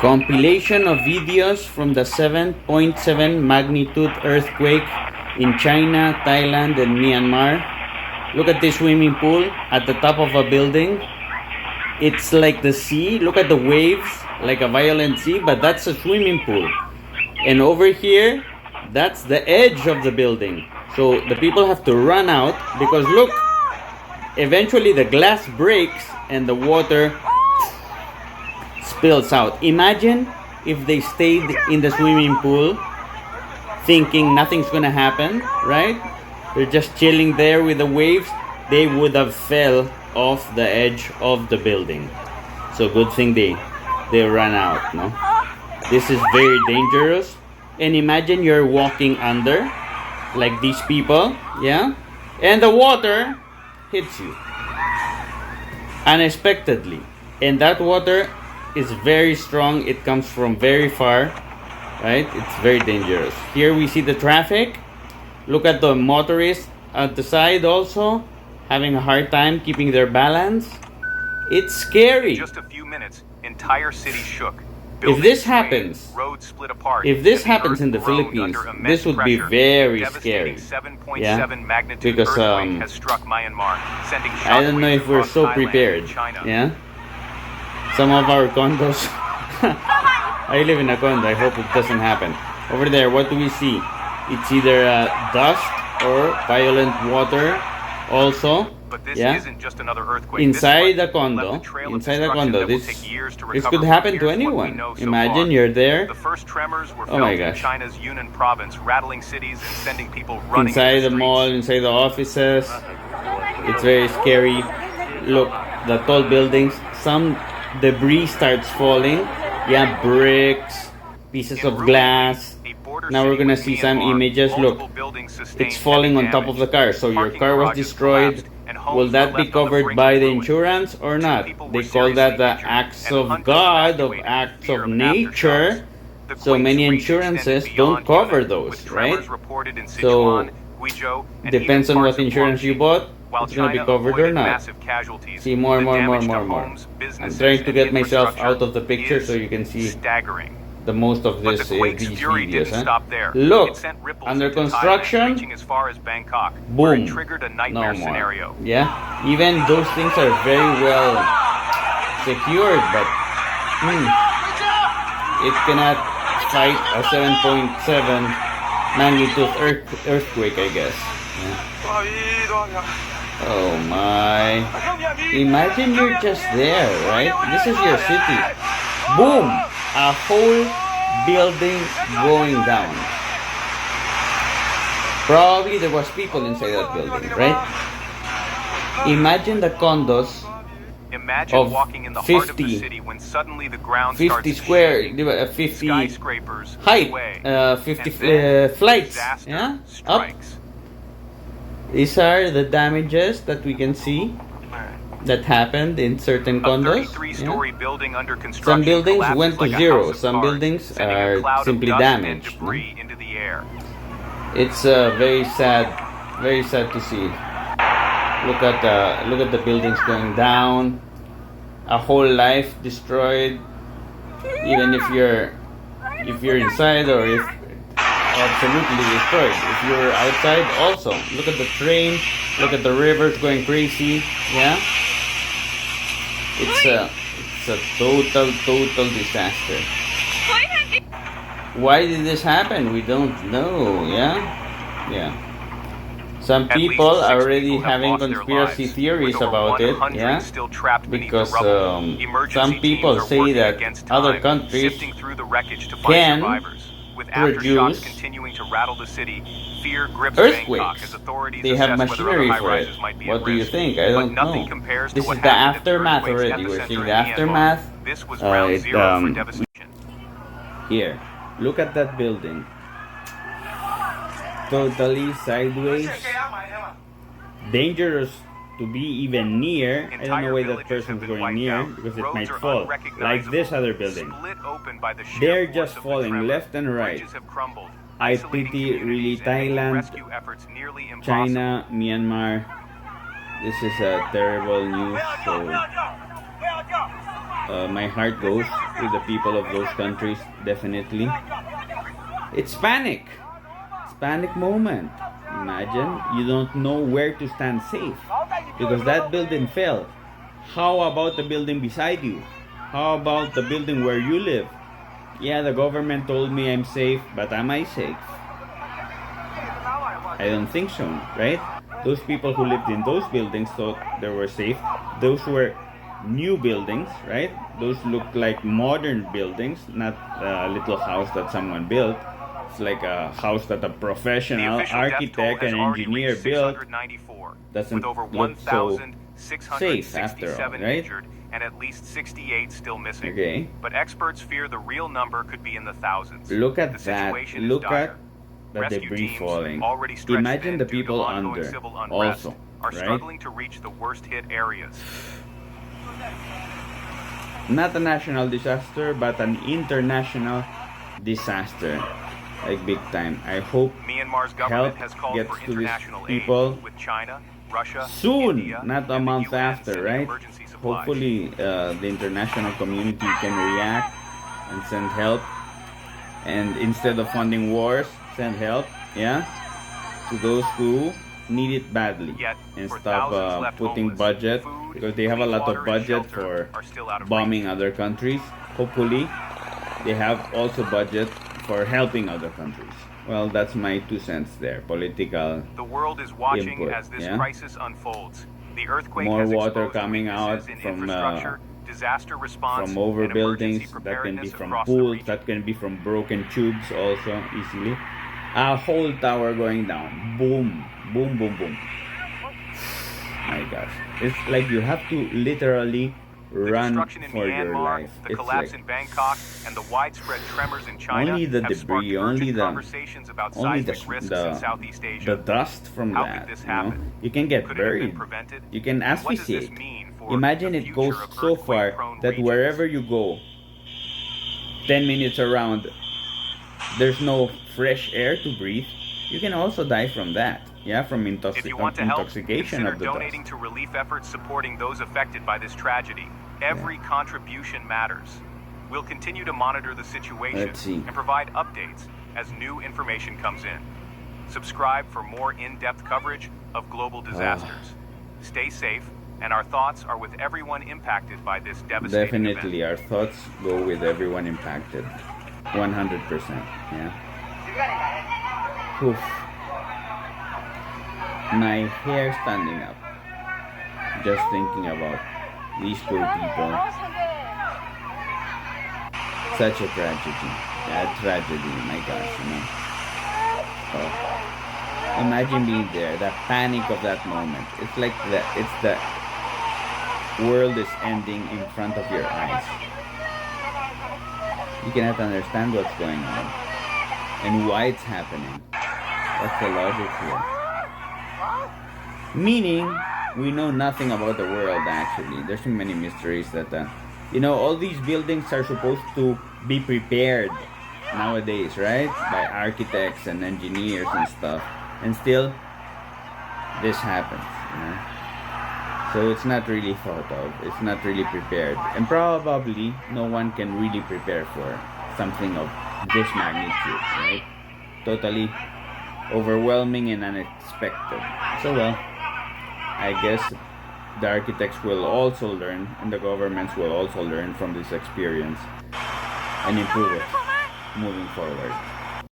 Compilation of videos from the 7.7 magnitude earthquake in China, Thailand, and Myanmar. Look at this swimming pool at the top of a building. It's like the sea. Look at the waves, like a violent sea, but that's a swimming pool. And over here, that's the edge of the building. So the people have to run out because look, eventually the glass breaks and the water spills out. Imagine if they stayed in the swimming pool thinking nothing's gonna happen, right? They're just chilling there with the waves. They would have fell off the edge of the building. So good thing they ran out, no? This is very dangerous. And imagine you're walking under like these people, yeah? And the water hits you unexpectedly. And that water is very strong. It comes from very far, right? It's very dangerous. Here we see the traffic. Look at the motorists at the side also having a hard time keeping their balance. It's scary. In just a few minutes, entire cities shook. If this happens, roads split apart, if this happens in the Philippines, this would be very scary. Yeah, because has struck Myanmar, sending I don't know if we're so Thailand prepared. Yeah, some of our condos. I live in a condo. I hope it doesn't happen. Over there, what do we see? It's either dust or violent water. Also, but this yeah, isn't just another earthquake. inside the condo, this could happen to anyone. Imagine you're there. The first tremors were oh my felt in gosh. China's Yunnan province, rattling cities and sending people running Inside into the mall, inside the offices. It's very scary. Look, the tall buildings. Some debris starts falling. Yeah, bricks, pieces of glass. Now we're gonna see some images. Look, it's falling on top of the car. So your car was destroyed. Will that be covered by the insurance or not? They call that the acts of God, of acts of nature. So many insurances don't cover those, right? So depends on what insurance you bought. It's gonna be covered or not. See more. I'm trying to get myself out of the picture so you can see the most of this these videos. Look, under construction, as far as Bangkok, boom, triggered a no nightmare more. scenario. Yeah, even those things are very well secured, but it cannot fight a 7.7 magnitude earthquake, I guess. Yeah. Oh my! Imagine you're just there, right? This is your city. Boom! A whole building going down. Probably there was people inside that building, right? Imagine the condos of walking in the 50, heart of the city when suddenly the ground 50 starts square, shaking. 50 Skyscrapers height, away, 50 and then flights, disaster yeah, up. strikes. These are the damages that we can see that happened in certain condos. A 33-story building under construction. Some buildings went to like zero. Some buildings are simply damaged. Into the air. It's very sad to see. Look at the buildings going down. A whole life destroyed. Even if you're inside or if absolutely destroyed. If you're outside, also look at the train. Look at the rivers going crazy. Yeah. It's a total disaster. Why did this happen? We don't know. Yeah. Some people are already having conspiracy theories about it. Yeah, because some people say that other countries can produce earthquakes. They have machinery for it. What do you think? I don't know. This is the aftermath already. We're seeing the aftermath. Here, look at that building. Totally sideways. Dangerous to be even near. I don't know why that person's going near because it might fall. Like this other building. They're just falling left and right. I pity really Thailand, China, Myanmar. This is a terrible news. So my heart goes with the people of those countries, definitely. It's panic. It's panic moment. Imagine you don't know where to stand safe because that building fell. How about the building beside you? How about the building where you live? Yeah, the government told me I'm safe, but am I safe? I don't think so, right? Those people who lived in those buildings thought they were safe. Those were new buildings, right? Those look like modern buildings, not a little house that someone built. It's like a house that a The professional official death toll architect has and already engineer reached built. 694, Doesn't with over look so safe 1,667 after all, right? injured and at least 68 still missing. Okay. But experts fear the real number could be in the thousands. Look at the that. situation Look is dire. at the Rescue debris teams, falling. already stretched Imagine thin the due to people ongoing under civil unrest, also, are right? struggling to reach the worst-hit areas. Not a national disaster, but an international disaster. Like big time. I hope Myanmar's help government has called gets for to these international people aid with China, Russia, soon, India, not a and the month UN after, sending right? emergency supplies. Hopefully, the international community can react and send help. And instead of funding wars, send help, yeah, to those who need it badly. Yet, And for stop thousands left putting homeless, budget, food, because they have a clean lot of water, and budget shelter for are still out of bombing reach. other countries. Hopefully, they have also budget for helping other countries. Well, that's my 2 cents there. Political. The world is watching Input, as this yeah? crisis unfolds. The earthquake More has water exposed coming out weaknesses in from, infrastructure, disaster response, from over and emergency buildings, that can be preparedness from across the pools, region. that can be from broken tubes also easily. A whole tower going down. Boom, boom, boom, boom. My gosh. It's like you have to literally The run destruction in for your Myanmar, life. the It's collapse like in Bangkok, and the widespread tremors in China only the have sparked debris, only urgent the conversations about only seismic risks in Southeast the Asia. dust from How that, could this you know, happen? you can get Could it have been buried. prevented? You can And what does this asphyxiate. mean for Imagine the it goes future of so far earthquake-prone that regions? wherever you go, 10 minutes around, there's no fresh air to breathe. You can also die from that. Yeah, from If you want to help, intoxication consider of the donating dust. to relief efforts supporting those affected by this tragedy. Every contribution matters. We'll continue to monitor the situation Let's see. and provide updates as new information comes in. Subscribe for more in-depth coverage of global disasters. Stay safe, and our thoughts are with everyone impacted by this devastating Definitely, event. our thoughts go with everyone impacted. 100%. Yeah. Oof. My hair standing up. Just thinking about these poor people. Such a tragedy. Yeah, tragedy, my gosh, you know. Oh. Imagine being there, the panic of that moment. It's like the world is ending in front of your eyes. You cannot understand what's going on and why it's happening. What's the logic here? Meaning, we know nothing about the world actually. There's so many mysteries that, all these buildings are supposed to be prepared nowadays, right? By architects and engineers and stuff. And still, this happens, you know? So it's not really thought of. It's not really prepared. And probably, no one can really prepare for something of this magnitude, right? Totally overwhelming and unexpected. So well, I guess the architects will also learn and the governments will also learn from this experience and improve it moving forward.